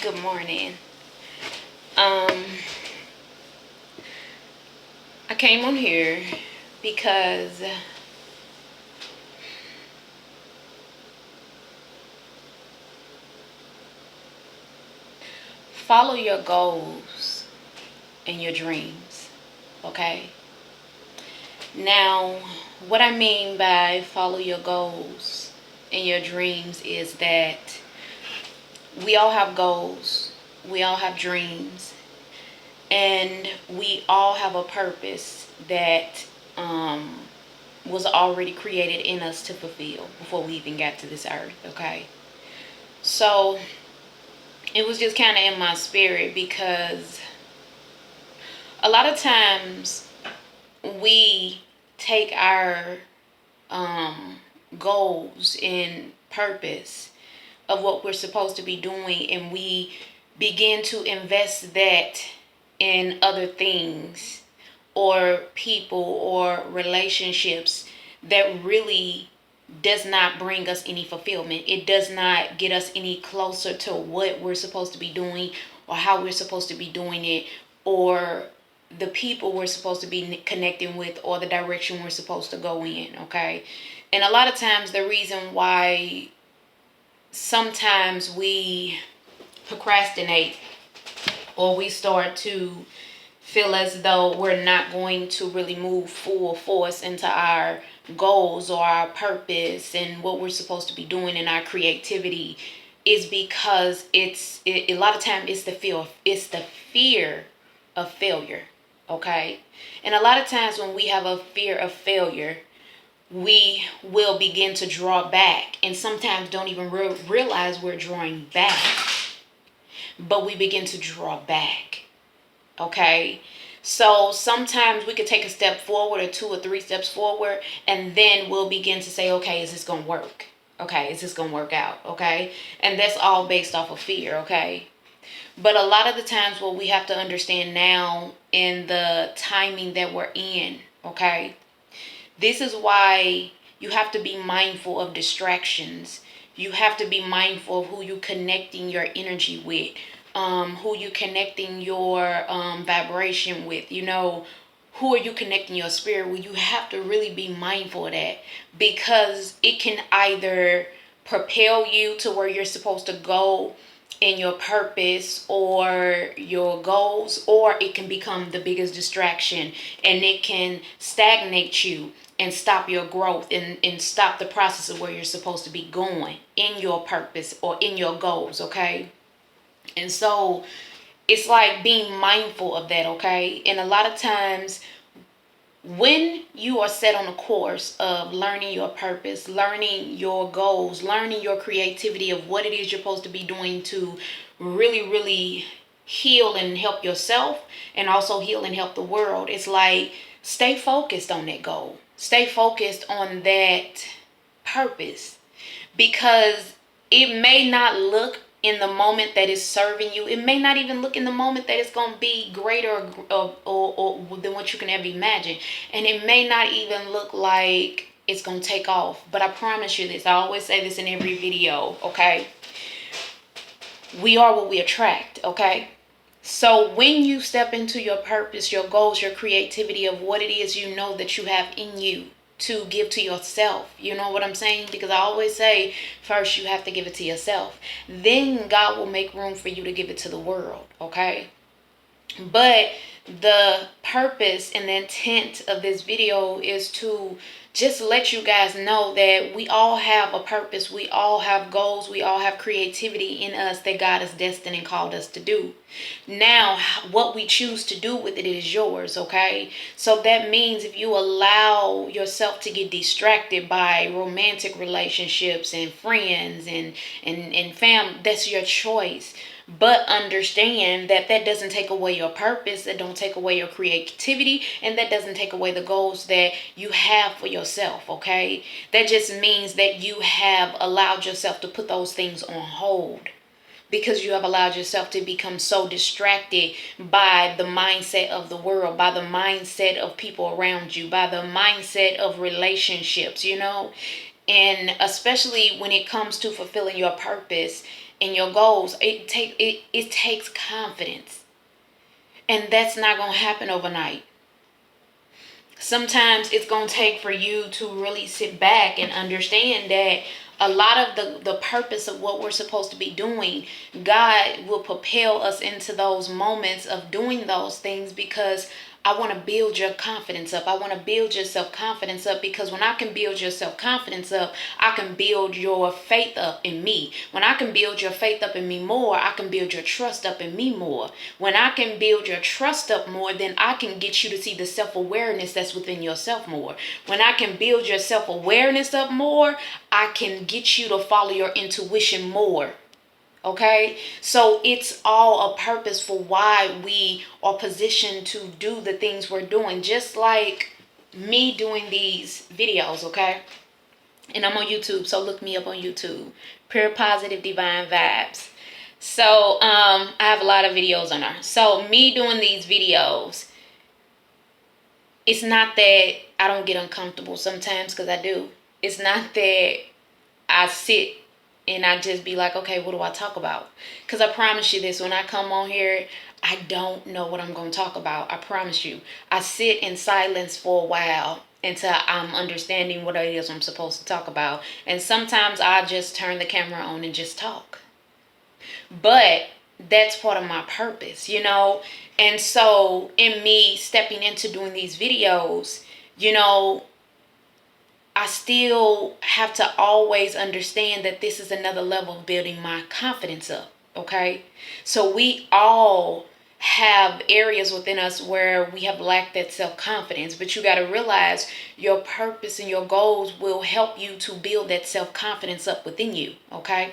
Good morning. Um, I came on here because follow your goals and your dreams. Okay? Now, what I mean by follow your goals and your dreams is that we all have goals, we all have dreams, and we all have a purpose that was already created in us to fulfill before we even got to this earth. Okay? So it was just kind of in my spirit because a lot of times we take our um, goals and purpose of what we're supposed to be doing and we begin to invest that in other things or people or relationships that really does not bring us any fulfillment. It does not get us any closer to what we're supposed to be doing or how we're supposed to be doing it or the people we're supposed to be connecting with or the direction we're supposed to go in. Okay? And a lot of times the reason why sometimes we procrastinate or we start to feel as though we're not going to really move full force into our goals or our purpose and what we're supposed to be doing in our creativity is because a lot of time it's the fear of failure. Okay? And a lot of times when we have a fear of failure, we will begin to draw back and sometimes don't even realize we're drawing back, but we begin to draw back. Okay? So sometimes we could take a step forward or two or three steps forward, and then we'll begin to say, okay, is this going to work? Okay, is this going to work out? Okay? And that's all based off of fear. Okay? But a lot of the times what we have to understand now in the timing that we're in, okay, this is why you have to be mindful of distractions. You have to be mindful of who you're connecting your energy with, who you're connecting your vibration with. Who are you connecting your spirit with? You have to really be mindful of that because it can either propel you to where you're supposed to go in your purpose or your goals, or it can become the biggest distraction and it can stagnate you and stop your growth and stop the process of where you're supposed to be going in your purpose or in your goals. Okay? And so it's like being mindful of that. Okay? And a lot of times when you are set on a course of learning your purpose, learning your goals, learning your creativity of what it is you're supposed to be doing to really, really heal and help yourself and also heal and help the world, it's like stay focused on that goal. Stay focused on that purpose because it may not look in the moment that it's serving you. It may not even look in the moment that it's going to be greater or than what you can ever imagine. And it may not even look like it's going to take off. But I promise you this. I always say this in every video, okay? We are what we attract, okay? So when you step into your purpose, your goals, your creativity of what it is you know that you have in you to give to yourself. You know what I'm saying? Because I always say first you have to give it to yourself. Then God will make room for you to give it to the world. Okay? But the purpose and the intent of this video is to just let you guys know that we all have a purpose. We all have goals. We all have creativity in us that God has destined and called us to do. Now, what we choose to do with it is yours, okay? So that means if you allow yourself to get distracted by romantic relationships and friends and fam, that's your choice. But understand that that doesn't take away your purpose, that don't take away your creativity, and that doesn't take away the goals that you have for yourself, okay? That just means that you have allowed yourself to put those things on hold because you have allowed yourself to become so distracted by the mindset of the world, by the mindset of people around you, by the mindset of relationships, And especially when it comes to fulfilling your purpose and your goals, it takes confidence. And that's not going to happen overnight. Sometimes it's going to take for you to really sit back and understand that a lot of the purpose of what we're supposed to be doing, God will propel us into those moments of doing those things, because I want to build your confidence up. I want to build your self-confidence up, because when I can build your self-confidence up, I can build your faith up in me. When I can build your faith up in me more, I can build your trust up in me more. When I can build your trust up more, then I can get you to see the self-awareness that's within yourself more. When I can build your self-awareness up more, I can get you to follow your intuition more. Okay, so it's all a purpose for why we are positioned to do the things we're doing, just like me doing these videos. Okay, and I'm on YouTube, so look me up on YouTube, Pure Positive Divine Vibes. So I have a lot of videos on there. So me doing these videos, it's not that I don't get uncomfortable sometimes, because I do. It's not that I sit and I just be like, okay, what do I talk about? Because I promise you this, when I come on here, I don't know what I'm going to talk about. I promise you. I sit in silence for a while until I'm understanding what it is I'm supposed to talk about. And sometimes I just turn the camera on and just talk. But that's part of my purpose, you know? And so in me stepping into doing these videos, you know, I still have to always understand that this is another level of building my confidence up. Okay. So we all have areas within us where we have lacked that self-confidence, but you got to realize your purpose and your goals will help you to build that self-confidence up within you. Okay.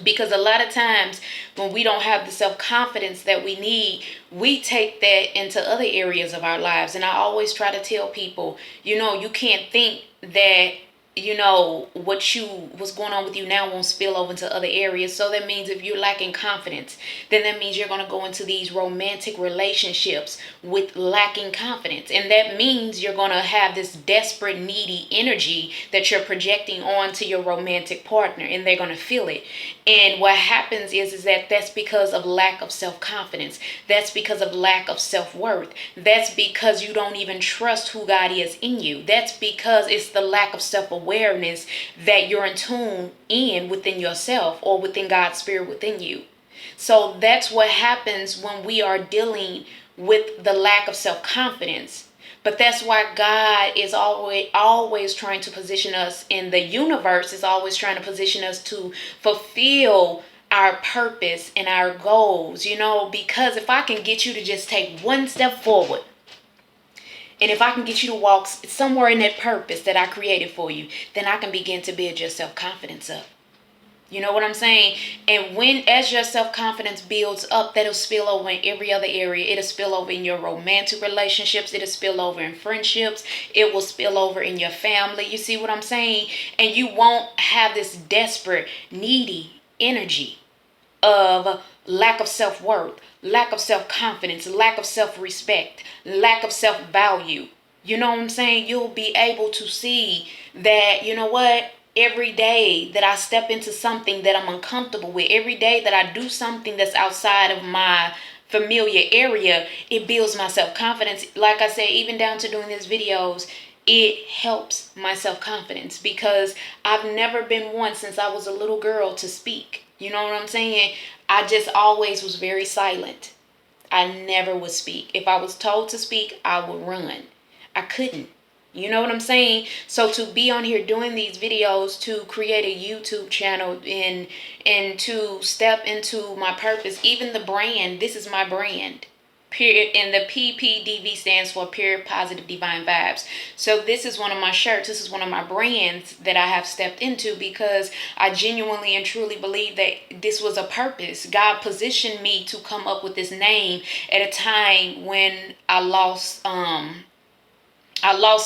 Because a lot of times when we don't have the self-confidence that we need, we take that into other areas of our lives. And I always try to tell people, you know, you can't think that, you know, what's going on with you now won't spill over into other areas. So that means if you're lacking confidence, then that means you're going to go into these romantic relationships with lacking confidence. And that means you're going to have this desperate, needy energy that you're projecting onto your romantic partner, and they're going to feel it. And what happens is that that's because of lack of self-confidence. That's because of lack of self-worth. That's because you don't even trust who God is in you. That's because it's the lack of self-awareness that you're in tune in within yourself or within God's spirit within you. So that's what happens when we are dealing with the lack of self-confidence. But that's why God is always trying to position us, in the universe is always trying to position us to fulfill our purpose and our goals, you know, because if I can get you to just take one step forward, and if I can get you to walk somewhere in that purpose that I created for you, then I can begin to build your self-confidence up. You know what I'm saying? And as your self-confidence builds up, that'll spill over in every other area. It'll spill over in your romantic relationships. It'll spill over in friendships. It will spill over in your family. You see what I'm saying? And you won't have this desperate, needy energy of lack of self-worth, lack of self-confidence, lack of self-respect, lack of self-value. You know what I'm saying? You'll be able to see that, you know what? Every day that I step into something that I'm uncomfortable with, every day that I do something that's outside of my familiar area, it builds my self-confidence. Like I said, even down to doing these videos, it helps my self-confidence, because I've never been one since I was a little girl to speak. You know what I'm saying? I just always was very silent. I never would speak. If I was told to speak, I would run. I couldn't. You know what I'm saying? So to be on here doing these videos, to create a YouTube channel, and to step into my purpose, even the brand, this is my brand. Period. And the PPDV stands for Pure Positive Divine Vibes. So this is one of my shirts. This is one of my brands that I have stepped into, because I genuinely and truly believe that this was a purpose. God positioned me to come up with this name at a time when I lost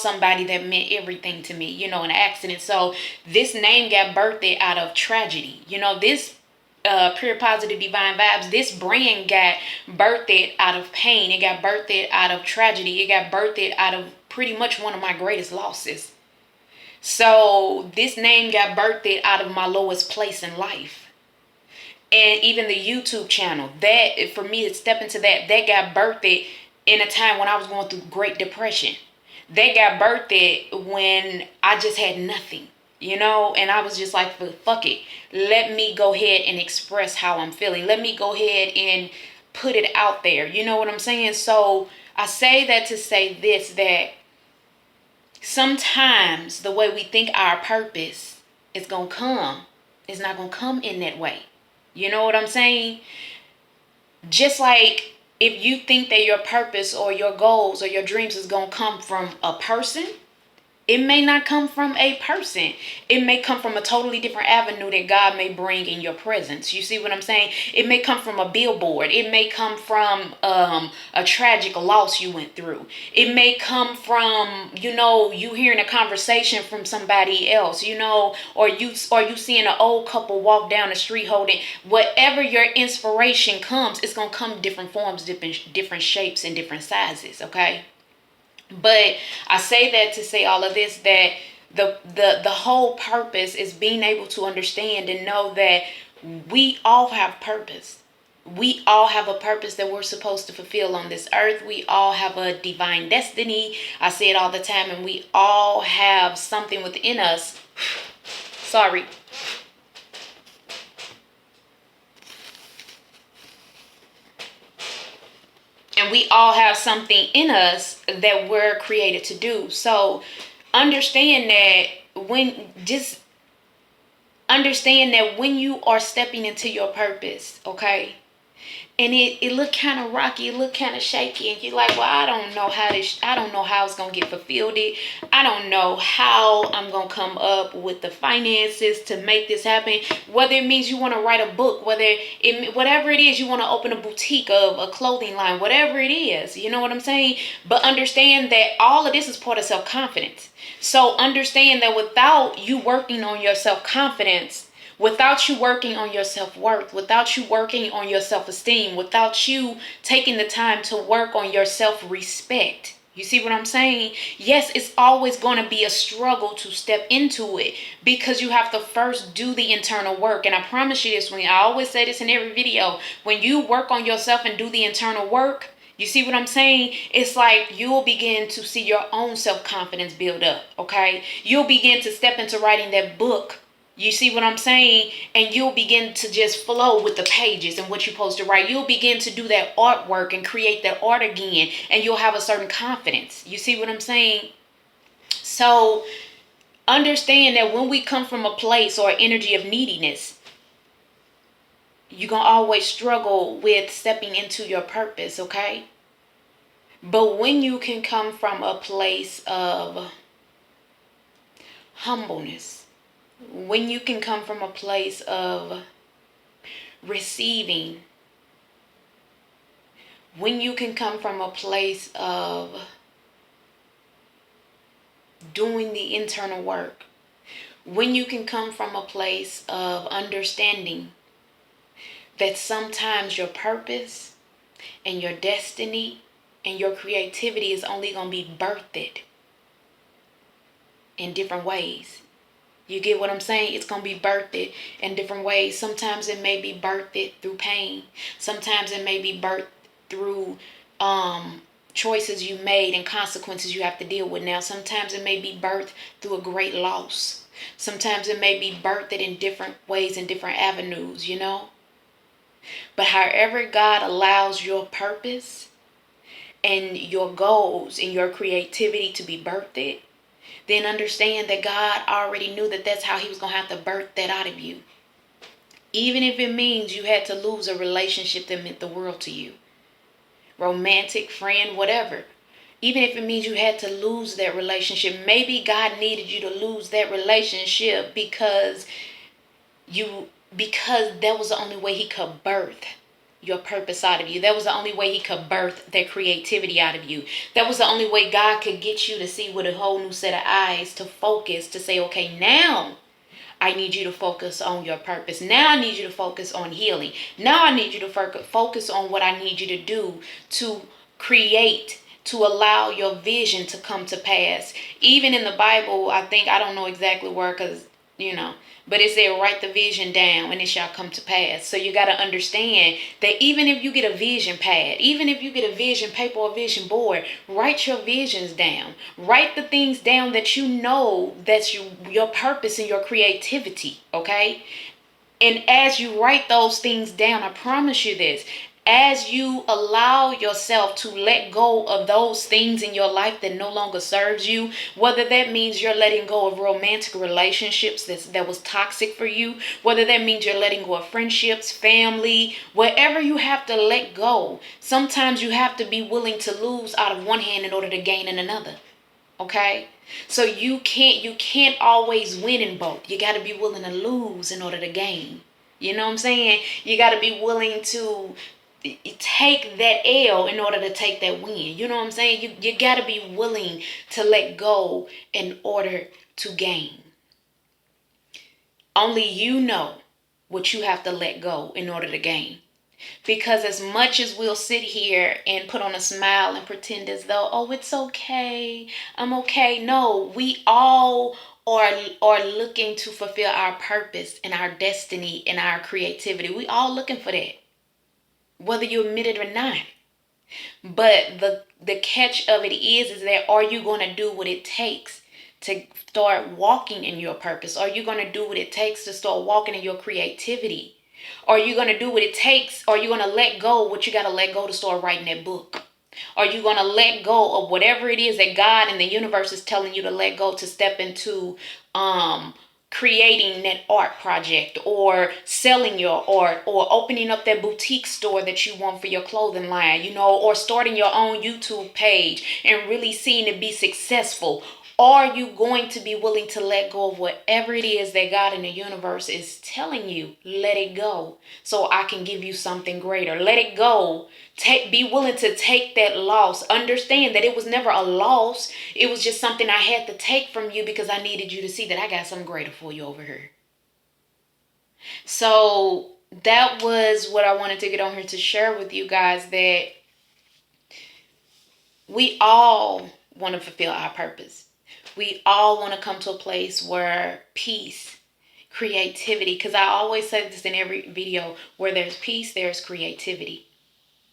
somebody that meant everything to me, you know, in an accident. So this name got birthed out of tragedy. You know, this Pure Positive Divine Vibes, this brand got birthed out of pain. It got birthed out of tragedy. It got birthed out of pretty much one of my greatest losses. So this name got birthed out of my lowest place in life. And even the YouTube channel, that for me to step into that got birthed in a time when I was going through Great Depression. That got birthed when I just had nothing, and I was just like, fuck it. Let me go ahead and express how I'm feeling. Let me go ahead and put it out there. You know what I'm saying? So I say that to say this, that sometimes the way we think our purpose is going to come is not going to come in that way. You know what I'm saying? Just like if you think that your purpose or your goals or your dreams is going to come from a person, it may not come from a person. It may come from a totally different avenue that God may bring in your presence. You see what I'm saying? It may come from a billboard. It may come from a tragic loss you went through. It may come from, you hearing a conversation from somebody else, or you seeing an old couple walk down the street holding. Whatever your inspiration comes, it's going to come in different forms, different shapes, and different sizes, okay? But I say that to say all of this, that the whole purpose is being able to understand and know that we all have purpose. We all have a purpose that we're supposed to fulfill on this earth. We all have a divine destiny. I say it all the time, and we all have something within us. Sorry. And we all have something in us that we're created to do. So understand that when you are stepping into your purpose, okay, and it looked kind of rocky, it looked kind of shaky, and you're like, well, I don't know how it's gonna get fulfilled. I don't know how I'm gonna come up with the finances to make this happen. Whether it means you want to write a book, whatever it is, you want to open a boutique of a clothing line, whatever it is, you know what I'm saying? But understand that all of this is part of self-confidence. So understand that without you working on your self-confidence, without you working on your self-worth, without you working on your self-esteem, without you taking the time to work on your self-respect. You see what I'm saying? Yes, it's always going to be a struggle to step into it because you have to first do the internal work. And I promise you this, I always say this in every video, when you work on yourself and do the internal work, you see what I'm saying? It's like you'll begin to see your own self-confidence build up, okay? You'll begin to step into writing that book. You see what I'm saying? And you'll begin to just flow with the pages and what you're supposed to write. You'll begin to do that artwork and create that art again. And you'll have a certain confidence. You see what I'm saying? So understand that when we come from a place or energy of neediness, you're going to always struggle with stepping into your purpose, okay? But when you can come from a place of humbleness, when you can come from a place of receiving, when you can come from a place of doing the internal work, when you can come from a place of understanding that sometimes your purpose and your destiny and your creativity is only going to be birthed in different ways. You get what I'm saying? It's going to be birthed in different ways. Sometimes it may be birthed through pain. Sometimes it may be birthed through choices you made and consequences you have to deal with now. Sometimes it may be birthed through a great loss. Sometimes it may be birthed in different ways and different avenues, But however God allows your purpose and your goals and your creativity to be birthed, then understand that God already knew that that's how he was going to have to birth that out of you. Even if it means you had to lose a relationship that meant the world to you. Romantic, friend, whatever. Even if it means you had to lose that relationship. Maybe God needed you to lose that relationship because that was the only way he could birth your purpose out of you. That was the only way he could birth that creativity out of you. That was the only way God could get you to see with a whole new set of eyes, to focus, to say, okay, now I need you to focus on your purpose. Now I need you to focus on healing. Now I need you to focus on what I need you to do to create, to allow your vision to come to pass. Even in the Bible, I don't know exactly where, because you know. But it said, write the vision down and it shall come to pass. So you got to understand that even if you get a vision pad, even if you get a vision paper or vision board, write your visions down. Write the things down that you know that's your purpose and your creativity, okay? And as you write those things down, I promise you this, as you allow yourself to let go of those things in your life that no longer serves you, whether that means you're letting go of romantic relationships that was toxic for you, whether that means you're letting go of friendships, family, wherever you have to let go, sometimes you have to be willing to lose out of one hand in order to gain in another. Okay? So you can't always win in both. You got to be willing to lose in order to gain. You know what I'm saying? You got to be willing to take that L in order to take that win. You know what I'm saying? You got to be willing to let go in order to gain. Only you know what you have to let go in order to gain. Because as much as we'll sit here and put on a smile and pretend as though, oh, it's okay, I'm okay. No, we all are looking to fulfill our purpose and our destiny and our creativity. We all looking for that, whether you admit it or not. But the catch of it is that are you going to do what it takes to start walking in your purpose? Are you going to do what it takes to start walking in your creativity? Are you going to do what it takes? Are you going to let go what you got to let go to start writing that book? Are you going to let go of whatever it is that God and the universe is telling you to let go to step into creating that art project or selling your art or opening up that boutique store that you want for your clothing line, you know, or starting your own YouTube page and really seeing it be successful? Are you going to be willing to let go of whatever it is that God in the universe is telling you? Let it go so I can give you something greater. Let it go. Be willing to take that loss. Understand that it was never a loss. It was just something I had to take from you because I needed you to see that I got something greater for you over here. So that was what I wanted to get on here to share with you guys, that we all want to fulfill our purpose. We all want to come to a place where peace, creativity, because I always say this in every video, where there's peace, there's creativity.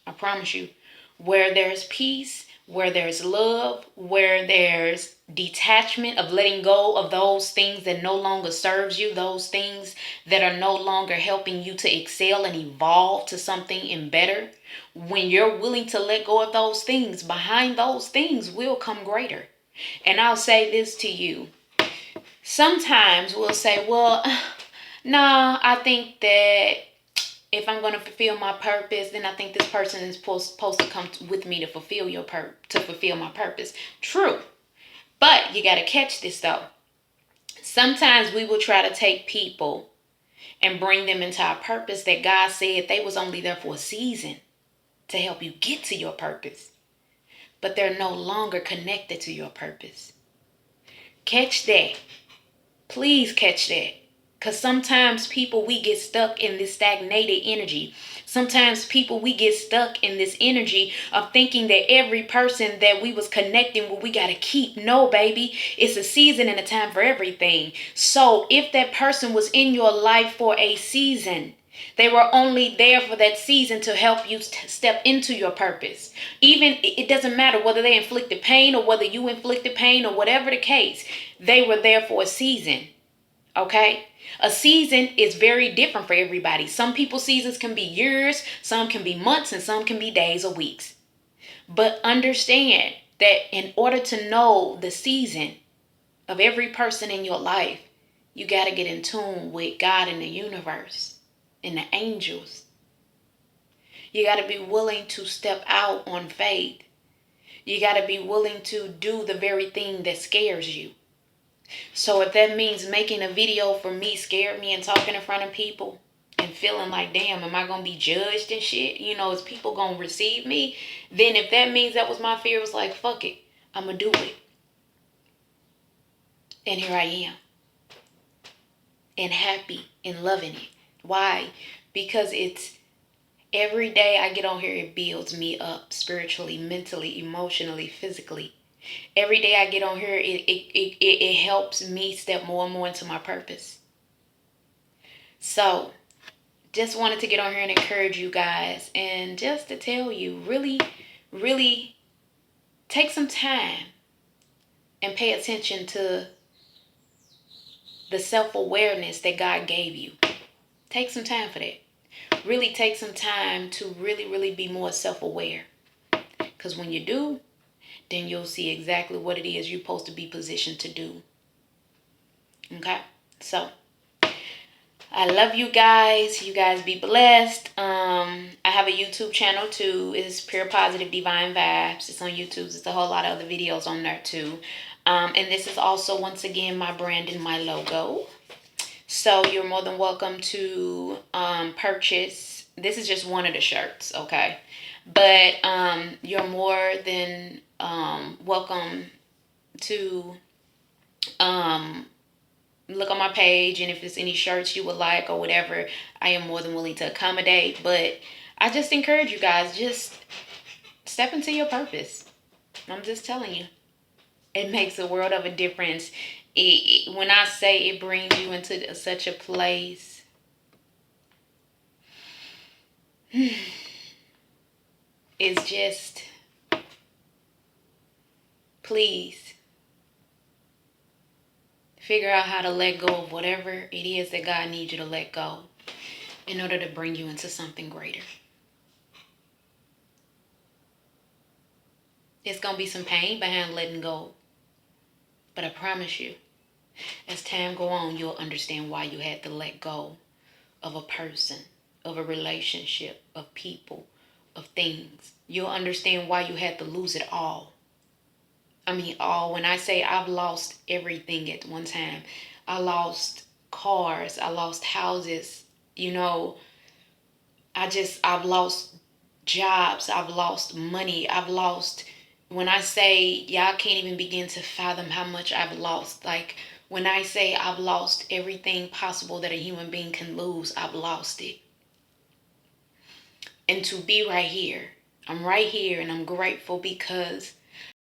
I promise you, where there's peace, where there's love, where there's detachment of letting go of those things that no longer serves you, those things that are no longer helping you to excel and evolve to something and better. When you're willing to let go of those things, behind those things will come greater. And I'll say this to you. Sometimes we'll say, well, nah, I think that if I'm going to fulfill my purpose, then I think this person is supposed to come with me to fulfill to fulfill my purpose. True. But you got to catch this though. Sometimes we will try to take people and bring them into our purpose that God said they was only there for a season to help you get to your purpose. But they're no longer connected to your purpose. Catch that. Please catch that. Because sometimes people, we get stuck in this stagnated energy. Sometimes people, we get stuck in this energy of thinking that every person that we was connecting with, we got to keep. No, baby. It's a season and a time for everything. So if that person was in your life for a season, they were only there for that season to help you step into your purpose. Even it doesn't matter whether they inflicted pain or whether you inflicted pain or whatever the case. They were there for a season. Okay? A season is very different for everybody. Some people's seasons can be years, some can be months, and some can be days or weeks. But understand that in order to know the season of every person in your life, you got to get in tune with God and the universe and the angels. You got to be willing to step out on faith. You got to be willing to do the very thing that scares you. So if that means making a video for me scared me and talking in front of people and feeling like, damn, am I going to be judged and shit? You know, is people going to receive me? Then if that means that was my fear, it was like, fuck it, I'm going to do it. And here I am. And happy and loving it. Why? Because it's every day I get on here, it builds me up spiritually, mentally, emotionally, physically. Every day I get on here, it helps me step more and more into my purpose. So just wanted to get on here and encourage you guys, and just to tell you, really, really take some time and pay attention to the self-awareness that God gave you. Take some time for that. Really take some time to really, really be more self-aware. Because when you do, then you'll see exactly what it is you're supposed to be positioned to do. Okay? So, I love you guys. You guys be blessed. I have a YouTube channel too. It's Pure Positive Divine Vibes. It's on YouTube. There's a whole lot of other videos on there too. And this is also, once again, my brand and my logo. So you're more than welcome to purchase. This is just one of the shirts, okay? But you're more than welcome to look on my page, and if there's any shirts you would like or whatever, I am more than willing to accommodate. But I just encourage you guys, just step into your purpose. I'm just telling you, it makes a world of a difference. When I say it brings you into such a place, it's just, please figure out how to let go of whatever it is that God needs you to let go in order to bring you into something greater. It's going to be some pain behind letting go. But I promise you, as time go on, you'll understand why you had to let go of a person, of a relationship, of people, of things. You'll understand why you had to lose it all. I mean, all. When I say I've lost everything at one time, I lost cars, I lost houses, I've lost jobs, I've lost money, I've lost, when I say, y'all can't even begin to fathom how much I've lost. Like, when I say I've lost everything possible that a human being can lose, I've lost it. And to be right here, I'm right here, and I'm grateful because